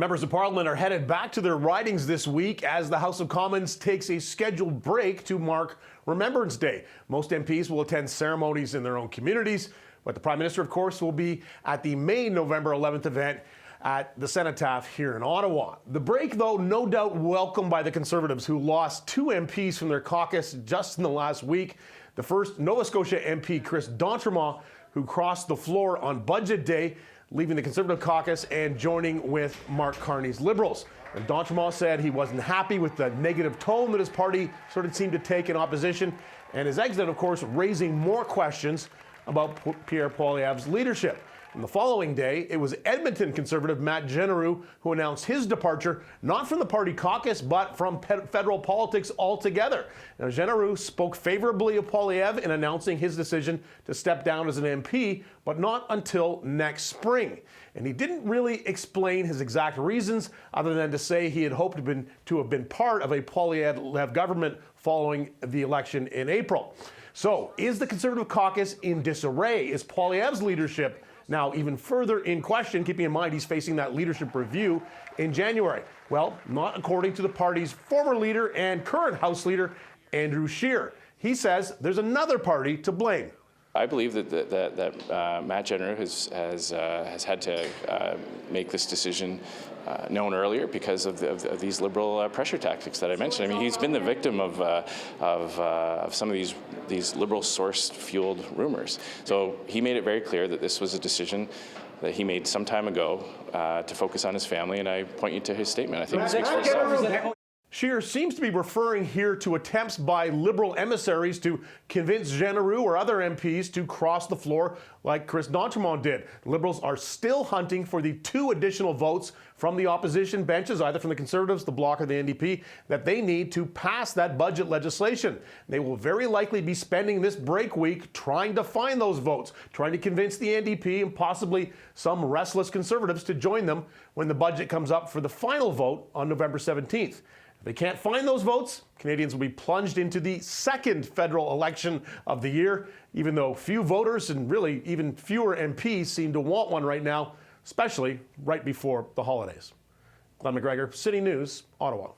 Members of Parliament are headed back to their ridings this week as the House of Commons takes a scheduled break to mark Remembrance Day. Most MPs will attend ceremonies in their own communities, but the Prime Minister, of course, will be at the May November 11th event at the Cenotaph here in Ottawa. The break, though, no doubt welcomed by the Conservatives, who lost 2 MPs from their caucus just in the last week. The first, Nova Scotia MP Chris D'Entremont, who crossed the floor on Budget Day, leaving the Conservative caucus and joining with Mark Carney's Liberals. And D'Entremont said he wasn't happy with the negative tone that his party sort of seemed to take in opposition, and his exit, of course, raising more questions about Pierre Poilievre's leadership. And the following day, it was Edmonton Conservative Matt Genereux who announced his departure, not from the party caucus, but from federal politics altogether. Now, Genereux spoke favorably of Poilievre in announcing his decision to step down as an MP, but not until next spring. And he didn't really explain his exact reasons, other than to say he had hoped to have been part of a Poilievre government following the election in April. So, is the Conservative caucus in disarray? Is Poilievre's leadership now even further in question, keeping in mind he's facing that leadership review in January? Well, not according to the party's former leader and current House leader, Andrew Scheer. He says there's another party to blame. I believe that Matt Genereux has had to make this decision known earlier because of these Liberal pressure tactics that I mentioned. I mean, he's been the victim of some of these Liberal sourced fueled rumors. So he made it very clear that this was a decision that he made some time ago to focus on his family, and I point you to his statement. I think it speaks for itself. Scheer seems to be referring here to attempts by Liberal emissaries to convince Genereux or other MPs to cross the floor like Chris D'Entremont did. Liberals are still hunting for the 2 additional votes from the opposition benches, either from the Conservatives, the Bloc, or the NDP, that they need to pass that budget legislation. They will very likely be spending this break week trying to find those votes, trying to convince the NDP and possibly some restless Conservatives to join them when the budget comes up for the final vote on November 17th. If they can't find those votes, Canadians will be plunged into the second federal election of the year, even though few voters and really even fewer MPs seem to want one right now, especially right before the holidays. Glen McGregor, City News, Ottawa.